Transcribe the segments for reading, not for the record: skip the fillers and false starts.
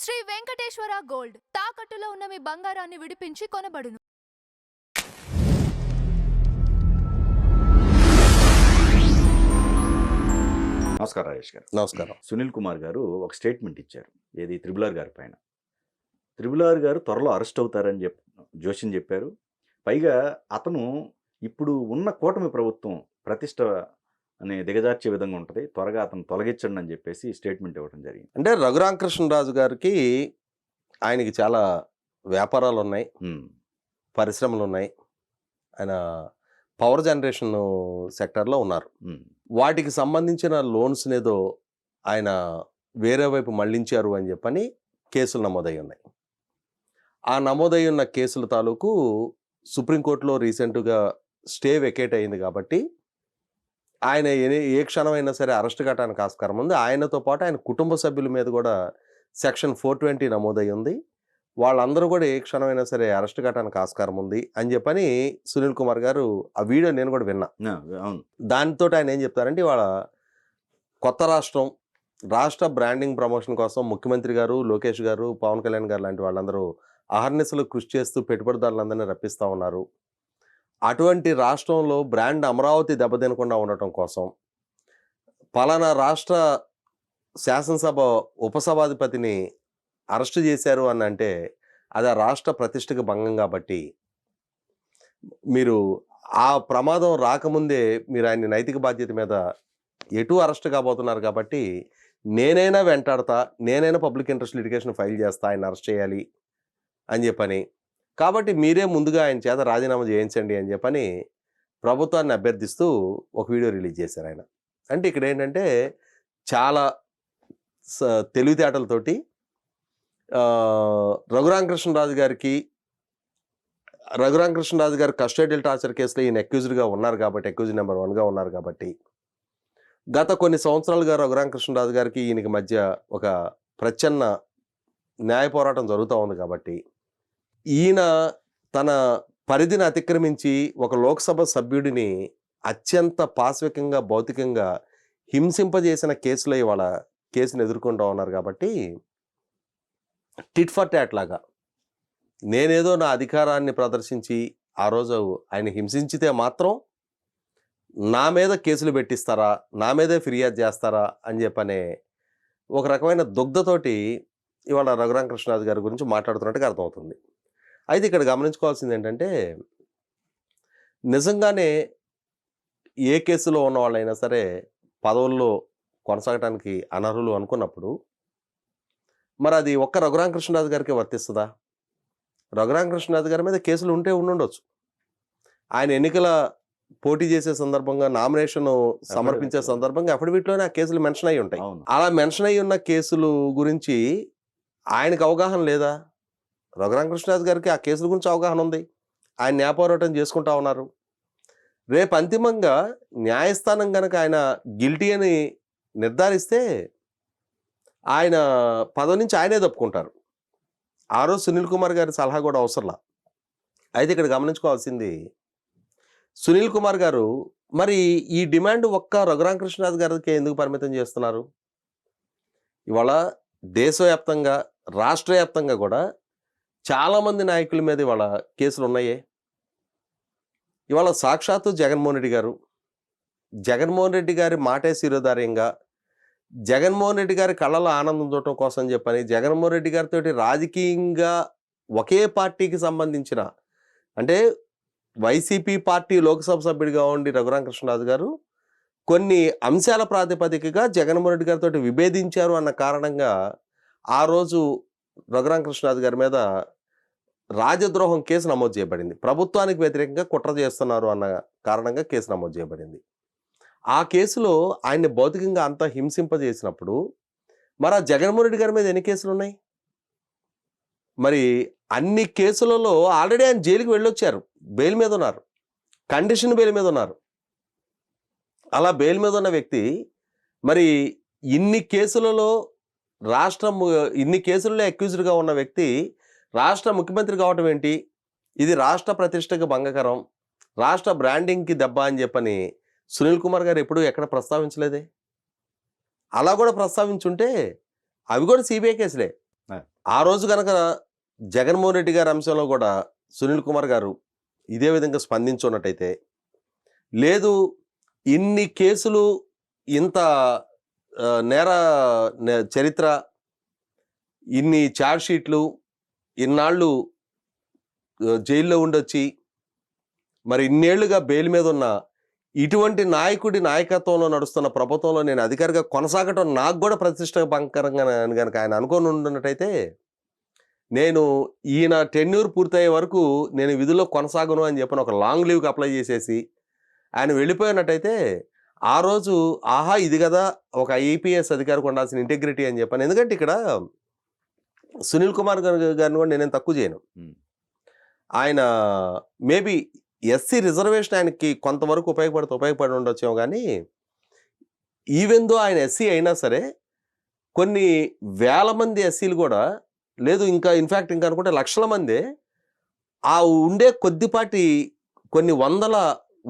Shri Venkateswara gold తాకట్టులో ఉన్న మీ బంగారాన్ని విడిపించి కొనబడును. నమస్కారం రాజేష్ గారు. నమస్కారం. సునీల్ కుమార్ గారు ఒక స్టేట్మెంట్ ఇచ్చారు. ఏది త్రిబుల్ ఆర్ గారి పైన. త్రిబుల్ ఆర్ గారు త్వరలో అరెస్ట్ అవుతారని జోషిని చెప్పారు. పైగా అతను ఇప్పుడు ఉన్న కూటమి ప్రభుత్వం ప్రతిష్ట అనే దిగజార్చే విధంగా ఉంటుంది, త్వరగా అతను తొలగించండి అని చెప్పేసి స్టేట్మెంట్ ఇవ్వడం జరిగింది. అంటే రఘురామకృష్ణరాజు గారికి ఆయనకి చాలా వ్యాపారాలు ఉన్నాయి, పరిశ్రమలు ఉన్నాయి. ఆయన పవర్ జనరేషన్ సెక్టర్లో ఉన్నారు. వాటికి సంబంధించిన లోన్స్ ఏదో ఆయన వేరే వైపు మళ్లించారు అని చెప్పని కేసులు నమోదై ఉన్నాయి. ఆ నమోదై ఉన్న కేసుల తాలూకు సుప్రీంకోర్టులో రీసెంట్గా స్టే వెకేట్ అయింది కాబట్టి ఆయన ఏ క్షణమైనా సరే అరెస్ట్ కట్టడానికి ఆస్కారం ఉంది. ఆయనతో పాటు ఆయన కుటుంబ సభ్యుల మీద కూడా సెక్షన్ 420 నమోదై ఉంది. వాళ్ళందరూ కూడా ఏ క్షణమైనా సరే అరెస్ట్ కట్టడానికి ఆస్కారం ఉంది అని చెప్పని సునీల్ కుమార్ గారు ఆ వీడియో నేను కూడా విన్నా. దానితో ఆయన ఏం చెప్తారంటే, ఇవాళ కొత్త రాష్ట్ర బ్రాండింగ్ ప్రమోషన్ కోసం ముఖ్యమంత్రి గారు, లోకేష్ గారు, పవన్ కళ్యాణ్ గారు లాంటి వాళ్ళందరూ అహర్నిశలు కృషి చేస్తూ పెట్టుబడిదారులందరినీ రప్పిస్తూ ఉన్నారు. అటువంటి రాష్ట్రంలో బ్రాండ్ అమరావతి దెబ్బతినకుండా ఉండటం కోసం పలానా రాష్ట్ర శాసనసభ ఉపసభాధిపతిని అరెస్టు చేశారు అని అంటే అది ఆ రాష్ట్ర ప్రతిష్టకు భంగం. కాబట్టి మీరు ఆ ప్రమాదం రాకముందే మీరు ఆయన నైతిక బాధ్యత మీద ఎటు అరెస్ట్ కాబోతున్నారు. కాబట్టి నేనైనా వెంటాడతా, నేనైనా పబ్లిక్ ఇంట్రెస్ట్ లిటిగేషన్ ఫైల్ చేస్తా, ఆయన అరెస్ట్ చేయాలి అని చెప్పని. కాబట్టి మీరే ముందుగా ఆయన చేత రాజీనామా చేయించండి అని చెప్పని ప్రభుత్వాన్ని అభ్యర్థిస్తూ ఒక వీడియో రిలీజ్ చేశారు ఆయన. అంటే ఇక్కడ ఏంటంటే చాలా తెలివితేటలతోటి రఘురామకృష్ణరాజు గారు కస్టోడియల్ టార్చర్ కేసులో ఈయన అక్యూజ్డ్గా ఉన్నారు కాబట్టి, అక్యూజ్ నెంబర్ 1గా ఉన్నారు కాబట్టి, గత కొన్ని సంవత్సరాలుగా రఘురామకృష్ణరాజు గారికి ఈయనకి మధ్య ఒక ప్రచ్ఛన్న న్యాయ పోరాటం జరుగుతూ ఉంది. కాబట్టి ఈయన తన పరిధిని అతిక్రమించి ఒక లోక్సభ సభ్యుడిని అత్యంత పాశవికంగా, భౌతికంగా హింసింపజేసిన కేసులో ఇవాళ కేసును ఎదుర్కొంటూ ఉన్నారు. కాబట్టి టిట్ ఫర్ టాట్ లాగా నేనేదో నా అధికారాన్ని ప్రదర్శించి ఆ రోజు ఆయన హింసించితే మాత్రం నా మీద కేసులు పెట్టిస్తారా, నా మీదే ఫిర్యాదు చేస్తారా అని చెప్పనే ఒక రకమైన దుగ్ధతోటి ఇవాళ రఘురామకృష్ణరాజు గారి గురించి మాట్లాడుతున్నట్టుగా అర్థమవుతుంది. అయితే ఇక్కడ గమనించుకోవాల్సింది ఏంటంటే, నిజంగానే ఏ కేసులో ఉన్న వాళ్ళైనా సరే పదవుల్లో కొనసాగడానికి అనర్హులు అనుకున్నప్పుడు మరి అది ఒక్క రఘురామకృష్ణరాజు గారికి వర్తిస్తుందా? రఘురామకృష్ణరాజు గారి మీద కేసులు ఉండుండొచ్చు. ఆయన ఎన్నికల పోటీ చేసే సందర్భంగా, నామినేషన్ సమర్పించే సందర్భంగా అఫిడవిట్లోనే ఆ కేసులు మెన్షన్ అయ్యి ఉంటాయి. అలా మెన్షన్ అయ్యి ఉన్న కేసులు గురించి ఆయనకు అవగాహన లేదా? రఘురామకృష్ణరాజు గారికి ఆ కేసుల గురించి అవగాహన ఉంది. ఆయన న్యాయపోరాటం చేసుకుంటా ఉన్నారు. రేపు అంతిమంగా న్యాయస్థానం కనుక ఆయన గిల్టీ అని నిర్ధారిస్తే ఆయన పదవి నుంచి ఆయనే తప్పుకుంటారు. ఆ రోజు సునీల్ కుమార్ గారి సలహా కూడా అవసరంలా. అయితే ఇక్కడ గమనించుకోవాల్సింది, సునీల్ కుమార్ గారు మరి ఈ డిమాండ్ ఒక్క రఘురామకృష్ణరాజు గారికి ఎందుకు పరిమితం చేస్తున్నారు? ఇవాళ దేశవ్యాప్తంగా, రాష్ట్ర వ్యాప్తంగా కూడా చాలామంది నాయకుల మీద ఇవాళ కేసులు ఉన్నాయే. ఇవాళ సాక్షాత్తు జగన్మోహన్ రెడ్డి గారి మాటే శిరోధార్యంగా, జగన్మోహన్ రెడ్డి గారి కళ్ళలో ఆనందం చూడటం కోసం చెప్పని, జగన్మోహన్ రెడ్డి గారితో రాజకీయంగా ఒకే పార్టీకి సంబంధించిన, అంటే వైసీపీ పార్టీ లోక్సభ సభ్యుడిగా ఉండి రఘురామకృష్ణరాజు గారు కొన్ని అంశాల ప్రాతిపదికగా జగన్మోహన్ రెడ్డి గారితో విభేదించారు అన్న కారణంగా ఆ రోజు రఘురామకృష్ణరాజు గారి మీద రాజద్రోహం కేసు నమోదు చేయబడింది. ప్రభుత్వానికి వ్యతిరేకంగా కుట్ర చేస్తున్నారు అన్న కారణంగా కేసు నమోదు చేయబడింది. ఆ కేసులో ఆయన్ని భౌతికంగా అంత హింసింపజేసినప్పుడు మరి ఆ జగన్మోహన్ రెడ్డి గారి మీద ఎన్ని కేసులు ఉన్నాయి? మరి అన్ని కేసులలో ఆల్రెడీ ఆయన జైలుకి వెళ్ళొచ్చారు, బెయిల్ మీద ఉన్నారు, కండిషన్ బెయిల్ మీద ఉన్నారు. అలా బెయిల్ మీద ఉన్న వ్యక్తి మరి ఇన్ని కేసులలో ఇన్ని కేసులలో అక్యూజ్డ్గా ఉన్న వ్యక్తి రాష్ట్ర ముఖ్యమంత్రి కావటం ఏంటి? ఇది రాష్ట్ర ప్రతిష్టకు భంగకరం, రాష్ట్ర బ్రాండింగ్కి దెబ్బ అని చెప్పని సునీల్ కుమార్ గారు ఎప్పుడూ ఎక్కడ ప్రస్తావించలేదే. అలా కూడా ప్రస్తావించుంటే అవి కూడా సిబిఐ కేసులే. ఆ రోజు కనుక జగన్మోహన్ రెడ్డి గారి అంశంలో కూడా సునీల్ కుమార్ గారు ఇదే విధంగా స్పందించున్నట్టయితే, లేదు ఇన్ని కేసులు, ఇంత చరిత్ర, ఇన్ని ఛార్జ్ షీట్లు, ఇన్నాళ్ళు జైల్లో ఉండొచ్చి మరి ఇన్నేళ్లుగా బెయిల్ మీద ఉన్న ఇటువంటి నాయకుడి నాయకత్వంలో నడుస్తున్న ప్రభుత్వంలో నేను అధికారిగా కొనసాగటం నాకు కూడా ప్రతిష్టభంకరంగా కనుక ఆయన అనుకొని ఉంటున్నట్టయితే, నేను ఈయన టెన్యూర్ పూర్తయ్యే వరకు నేను విధుల్లో కొనసాగను అని చెప్పిన ఒక లాంగ్ లీవ్కి అప్లై చేసేసి ఆయన వెళ్ళిపోయినట్టయితే, ఆ రోజు ఆహా ఇది కదా ఒక ఐపీఎస్ అధికారికి ఉండాల్సిన ఇంటెగ్రిటీ అని చెప్పాను. ఎందుకంటే ఇక్కడ సునీల్ కుమార్ గారిని కూడా నేనేం తక్కువ చేయను. ఆయన మేబీ ఎస్సీ రిజర్వేషన్ ఆయనకి కొంతవరకు ఉపయోగపడి ఉండొచ్చేమో, కానీ ఈవెన్ దో ఆయన ఎస్సీ అయినా సరే కొన్ని వేల మంది ఎస్సీలు కూడా, లేదు ఇంకా ఇన్ఫ్యాక్ట్ ఇంకా అనుకుంటే లక్షల మంది ఆ ఉండే కొద్దిపాటి కొన్ని వందల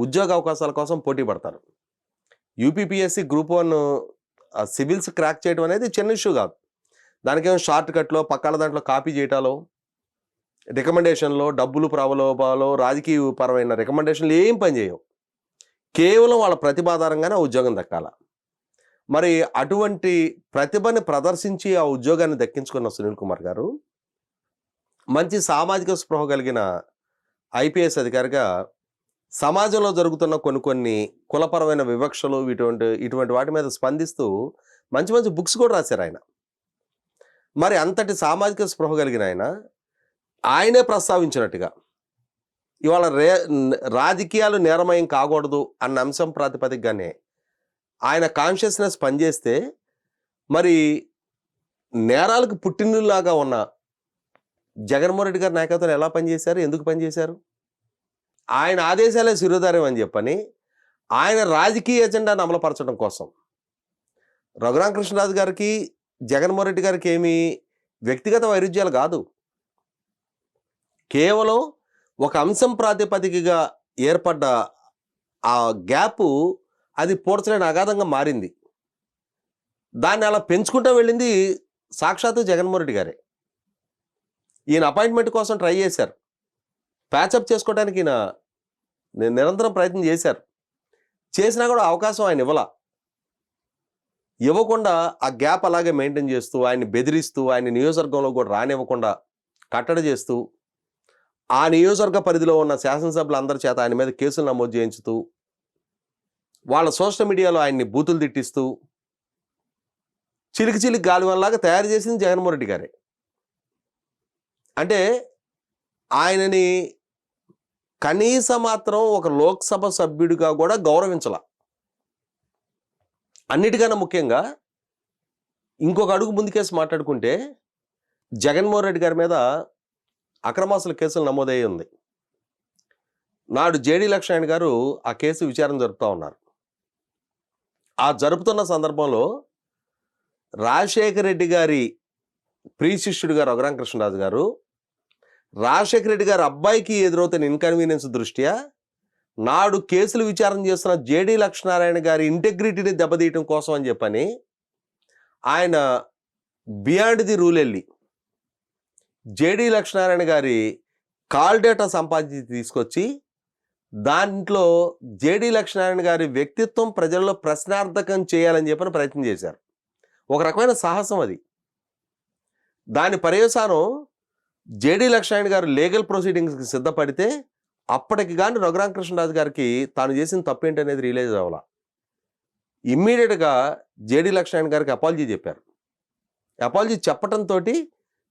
ఉద్యోగ అవకాశాల కోసం పోటీ పడతారు. యూపీపీఎస్సీ గ్రూప్ 1 సివిల్స్ క్రాక్ చేయడం అనేది చిన్న ఇష్యూ కాదు. దానికేమో షార్ట్ కట్లో పక్కన దాంట్లో కాపీ చేయటాలో, రికమెండేషన్లో డబ్బులు ప్రలోభాలు, రాజకీయపరమైన రికమెండేషన్లు ఏం పని చేయవు. కేవలం వాళ్ళ ప్రతిభ ఆధారంగానే ఆ ఉద్యోగం దక్కాల. మరి అటువంటి ప్రతిభని ప్రదర్శించి ఆ ఉద్యోగాన్ని దక్కించుకున్న సునీల్ కుమార్ గారు మంచి సామాజిక స్పృహ కలిగిన ఐపీఎస్ అధికారిగా సమాజంలో జరుగుతున్న కొన్ని కులపరమైన వివక్షలు ఇటువంటి వాటి మీద స్పందిస్తూ మంచి మంచి బుక్స్ కూడా రాశారు ఆయన. మరి అంతటి సామాజిక స్పృహ కలిగిన ఆయనే ప్రస్తావించినట్టుగా ఇవాళ రాజకీయాలు నేరమయం కాకూడదు అన్న అంశం ప్రాతిపదికగానే ఆయన కాన్షియస్నెస్ పనిచేస్తే, మరి నేరాలకు పుట్టినలాగా ఉన్న జగన్మోహన్ రెడ్డి గారి నాయకత్వం ఎలా పనిచేశారు, ఎందుకు పనిచేశారు? ఆయన ఆదేశాలే శిరోధార్యం అని చెప్పని ఆయన రాజకీయ ఎజెండాను అమలుపరచడం కోసం రఘురామకృష్ణరాజు గారికి జగన్మోహన్ రెడ్డి గారికి ఏమీ వ్యక్తిగత వైరుధ్యాలు కాదు, కేవలం ఒక అంశం ప్రాతిపదికగా ఏర్పడ్డ ఆ గ్యాపు అది పూడ్చలేని అగాధంగా మారింది. దాన్ని అలా పెంచుకుంటూ వెళ్ళింది సాక్షాత్తు జగన్మోహన్ రెడ్డి గారే. ఈయన అపాయింట్మెంట్ కోసం ట్రై చేశారు, ప్యాచప్ చేసుకోవడానికి ఈయన నిరంతరం ప్రయత్నం చేశారు. చేసినా కూడా అవకాశం ఆయన ఇవ్వకుండా ఆ గ్యాప్ అలాగే మెయింటైన్ చేస్తూ, ఆయన్ని బెదిరిస్తూ, ఆయన నియోజకవర్గంలో కూడా రానివ్వకుండా కట్టడి చేస్తూ, ఆ నియోజకవర్గ పరిధిలో ఉన్న శాసనసభ్యులు అందరి చేత ఆయన మీద కేసులు నమోదు చేయించుతూ, వాళ్ళ సోషల్ మీడియాలో ఆయన్ని బూతులు తిట్టిస్తూ, చిలికి గాలివల్లాగా తయారు చేసింది జగన్మోహన్ రెడ్డి గారే. అంటే ఆయనని కనీస మాత్రం ఒక లోక్సభ సభ్యుడిగా కూడా గౌరవించాల. అన్నిటికన్నా ముఖ్యంగా ఇంకొక అడుగు ముందుకేసి మాట్లాడుకుంటే, జగన్మోహన్ రెడ్డి గారి మీద అక్రమాస్తుల కేసులు నమోదయ్యి ఉంది. నాడు జేడీ లక్ష్మణ్ గారు ఆ కేసు విచారణ జరుపుతూ ఉన్నారు. ఆ జరుపుతున్న సందర్భంలో రాజశేఖర రెడ్డి గారి ప్రియశిష్యుడిగా రఘురామకృష్ణరాజు గారు రాజశేఖర రెడ్డి గారి అబ్బాయికి ఎదురవుతున్న ఇన్కన్వీనియన్స్ దృష్ట్యా నాడు కేసులు విచారణ చేస్తున్న జేడీ లక్ష్మీనారాయణ గారి ఇంటెగ్రిటీని దెబ్బతీయటం కోసం అని చెప్పని ఆయన బియాండ్ ది రూల్ వెళ్ళి జేడీ లక్ష్మీనారాయణ గారి కాల్ డేటా సంపాదించి తీసుకొచ్చి దాంట్లో జేడీ లక్ష్మీనారాయణ గారి వ్యక్తిత్వం ప్రజల్లో ప్రశ్నార్థకం చేయాలని చెప్పని ప్రయత్నం చేశారు. ఒక రకమైన సాహసం అది. దాని పర్యవసానం జేడీ లక్ష్మీనారాయణ గారు లీగల్ ప్రొసీడింగ్స్కి సిద్ధపడితే అప్పటికి కానీ రఘురామకృష్ణరాజు గారికి తాను చేసిన తప్పేంటి అనేది రియలైజ్ అవ్వాల. ఇమ్మీడియట్గా జేడీ లక్ష్మీనారాయణ గారికి అపాలజీ చెప్పారు. అపాలజీ చెప్పడంతో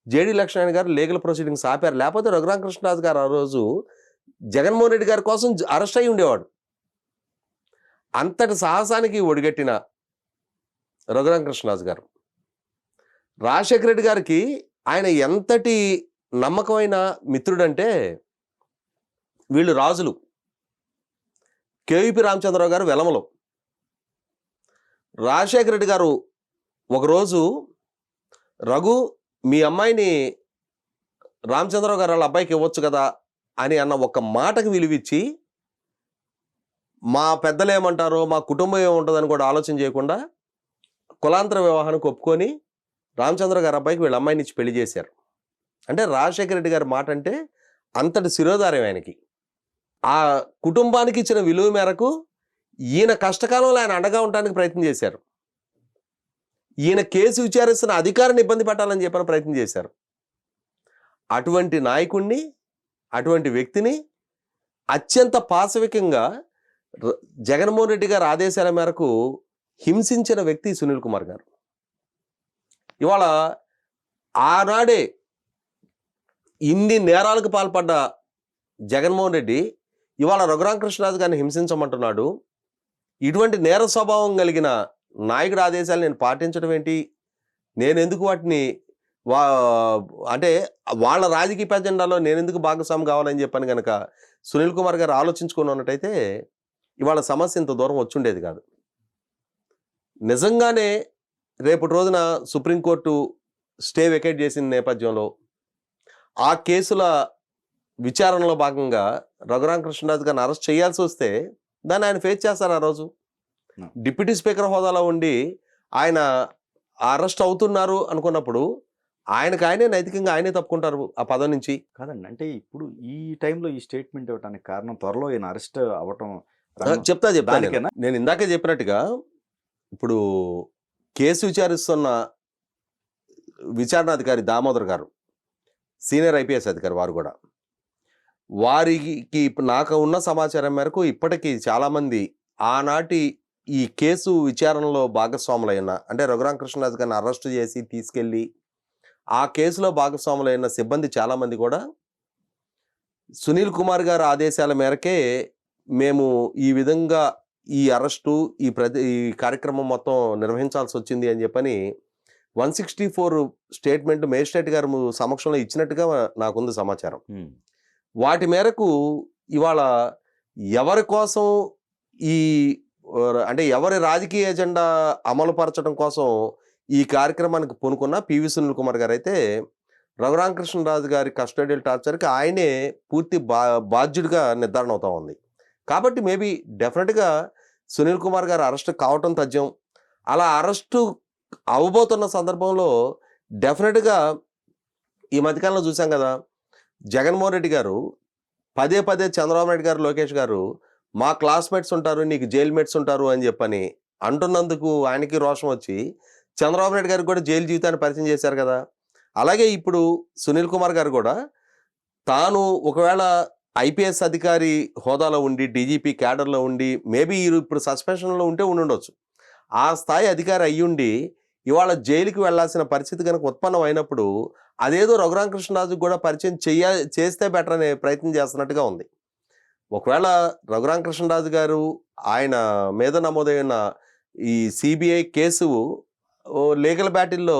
జేడీ లక్ష్మీనారాయణ గారు లీగల్ ప్రొసీడింగ్స్ ఆపారు. లేకపోతే రఘురామకృష్ణరాజు గారు ఆ రోజు జగన్మోహన్ రెడ్డి గారి కోసం అరెస్ట్ అయి ఉండేవాడు. అంతటి సాహసానికి ఒడిగట్టిన రఘురామకృష్ణరాజు గారు రాజశేఖర రెడ్డి గారికి ఆయన ఎంతటి నమ్మకమైన మిత్రుడంటే, వీళ్ళు రాజులు, కేవీపీ రామచంద్రరావు గారు వెలమలో. రాజశేఖర రెడ్డి గారు ఒకరోజు రఘు మీ అమ్మాయిని రామచంద్రరావు గారు వాళ్ళ అబ్బాయికి ఇవ్వచ్చు కదా అని అన్న ఒక మాటకు విలువిచ్చి, మా పెద్దలు ఏమంటారో మా కుటుంబం ఏముంటుందని కూడా ఆలోచన చేయకుండా కులాంతర వివాహానికి ఒప్పుకొని రామచంద్ర గారి అబ్బాయికి వీళ్ళ అమ్మాయిని ఇచ్చి పెళ్లి చేశారు. అంటే రాజశేఖర రెడ్డి గారి మాట అంటే అంతటి శిరోధార్యం ఆయనకి. ఆ కుటుంబానికి ఇచ్చిన విలువ మేరకు ఈయన కష్టకాలంలో ఆయన అండగా ఉండడానికి ప్రయత్నం చేశారు. ఈయన కేసు విచారిస్తున్న అధికారిని ఇబ్బంది పెట్టాలని చెప్పిన ప్రయత్నం చేశారు. అటువంటి నాయకుడిని, అటువంటి వ్యక్తిని అత్యంత పాశవికంగా జగన్మోహన్ రెడ్డి గారి ఆదేశాల మేరకు హింసించిన వ్యక్తి సునీల్ కుమార్ గారు. ఇవాళ ఆనాడే ఇన్ని నేరాలకు పాల్పడ్డ జగన్మోహన్ రెడ్డి ఇవాళ రఘురామకృష్ణరాజు గారిని హింసించమంటున్నాడు. ఇటువంటి నేర స్వభావం కలిగిన నాయకుడి ఆదేశాలు నేను పాటించడం ఏంటి, నేను ఎందుకు వాటిని అంటే వాళ్ళ రాజకీయ అజెండాలో నేను ఎందుకు భాగస్వామి కావాలని చెప్పని కనుక సునీల్ కుమార్ గారు ఆలోచించుకుని ఉన్నట్టయితే ఇవాళ సమస్య ఇంత దూరం వచ్చుండేది కాదు. నిజంగానే రేపటి రోజున సుప్రీంకోర్టు స్టే వెకేట్ చేసిన నేపథ్యంలో ఆ కేసుల విచారణలో భాగంగా రఘురామకృష్ణరాజు గారిని అరెస్ట్ చేయాల్సి వస్తే దాన్ని ఆయన ఫేస్ చేస్తారు. ఆ రోజు డిప్యూటీ స్పీకర్ హోదాలో ఉండి ఆయన అరెస్ట్ అవుతున్నారు అనుకున్నప్పుడు ఆయనే నైతికంగా ఆయనే తప్పుకుంటారు ఆ పదవి నుంచి. కాదండి, అంటే ఇప్పుడు ఈ టైంలో ఈ స్టేట్మెంట్ ఇవ్వడానికి కారణం త్వరలో ఈయన అరెస్ట్ అవ్వటం. చెప్తా దానికేనా? నేను ఇందాకే చెప్పినట్టుగా ఇప్పుడు కేసు విచారిస్తున్న విచారణాధికారి దామోదర్ గారు, సీనియర్ ఐపీఎస్ అధికారి, వారు కూడా వారికి నాకు ఉన్న సమాచారం మేరకు ఇప్పటికీ చాలామంది ఆనాటి ఈ కేసు విచారణలో భాగస్వాములైన, అంటే రఘురామకృష్ణరాజు గారిని అరెస్టు చేసి తీసుకెళ్ళి ఆ కేసులో భాగస్వాములైన సిబ్బంది చాలామంది కూడా సునీల్ కుమార్ గారి ఆదేశాల మేరకే మేము ఈ విధంగా ఈ అరెస్టు ఈ కార్యక్రమం మొత్తం నిర్వహించాల్సి వచ్చింది అని చెప్పని 164 స్టేట్మెంట్ మేజిస్ట్రేట్ గారు సమక్షంలో ఇచ్చినట్టుగా నాకుంది సమాచారం. వాటి మేరకు ఇవాళ ఎవరి కోసం అంటే ఎవరి రాజకీయ ఎజెండా అమలుపరచడం కోసం ఈ కార్యక్రమానికి పూనుకున్న పివి సునీల్ కుమార్ గారు అయితే రఘురామకృష్ణరాజు గారి కస్టోడియల్ టార్చర్కి ఆయనే పూర్తి బాధ్యుడిగా నిర్ధారణ అవుతా ఉంది. కాబట్టి మేబీ డెఫినెట్గా సునీల్ కుమార్ గారు అరెస్ట్ కావటం తథ్యం. అలా అరెస్టు అవ్వబోతున్న సందర్భంలో డెఫినెట్గా ఈ మధ్యకాలంలో చూసాం కదా, జగన్మోహన్ రెడ్డి గారు పదే చంద్రబాబు నాయుడు గారు, లోకేష్ గారు మా క్లాస్మేట్స్ ఉంటారు, నీకు జైలు మేట్స్ ఉంటారు అని చెప్పని అంటున్నందుకు ఆయనకి రోషం వచ్చి చంద్రబాబు నాయుడు గారికి కూడా జైలు జీవితాన్ని పరిచయం చేశారు కదా. అలాగే ఇప్పుడు సునీల్ కుమార్ గారు కూడా తాను ఒకవేళ ఐపీఎస్ అధికారి హోదాలో ఉండి, డీజీపీ క్యాడర్లో ఉండి, మేబీ ఇప్పుడు సస్పెన్షన్లో ఉండుండొచ్చు, ఆ స్థాయి అధికారి అయ్యుండి ఇవాళ జైలుకి వెళ్లాల్సిన పరిస్థితి కనుక ఉత్పన్నం అయినప్పుడు అదేదో రఘురామకృష్ణరాజుకు కూడా పరిచయం చేస్తే బెటర్ అనే ప్రయత్నం చేస్తున్నట్టుగా ఉంది. ఒకవేళ రఘురామకృష్ణరాజు గారు ఆయన మీద నమోదైన ఈ సిబిఐ కేసు లీగల్ బ్యాటిల్లో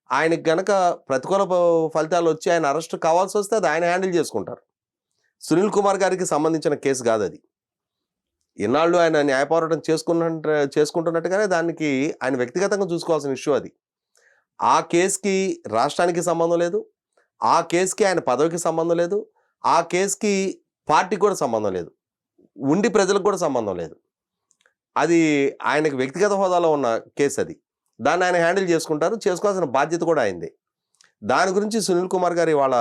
ఆయనకి గనక ప్రతికూల ఫలితాలు వచ్చి ఆయన అరెస్ట్ కావాల్సి వస్తే అది ఆయన హ్యాండిల్ చేసుకుంటారు. సునీల్ కుమార్ గారికి సంబంధించిన కేసు కాదు అది. ఇన్నాళ్ళు ఆయన న్యాయ పోరాటం చేసుకుంటున్నట్టుగానే దానికి ఆయన వ్యక్తిగతంగా చూసుకోవాల్సిన ఇష్యూ అది. ఆ కేసుకి రాష్ట్రానికి సంబంధం లేదు, ఆ కేసుకి ఆయన పదవికి సంబంధం లేదు, ఆ కేసుకి పార్టీకి కూడా సంబంధం లేదు, ఉండి ప్రజలకు కూడా సంబంధం లేదు. అది ఆయనకి వ్యక్తిగత హోదాలో ఉన్న కేసు అది. దాన్ని ఆయన హ్యాండిల్ చేసుకుంటారు, చేసుకోవాల్సిన బాధ్యత కూడా అయింది. దాని గురించి సునీల్ కుమార్ గారు ఇవాళ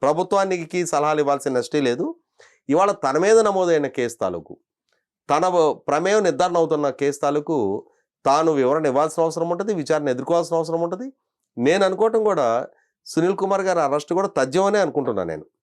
ప్రభుత్వానికి సలహాలు ఇవ్వాల్సిన నెస్టే లేదు. ఇవాళ తన మీద నమోదైన కేసు తాలూకు, తన ప్రమేయం నిర్ధారణ అవుతున్న కేసు తాలూకు తాను వివరణ ఇవ్వాల్సిన అవసరం ఉంటుంది, విచారణ ఎదుర్కోవాల్సిన అవసరం ఉంటుంది. నేను అనుకోవటం కూడా సునీల్ కుమార్ గారి అరెస్ట్ కూడా తథ్యమనే అనుకుంటున్నాను నేను.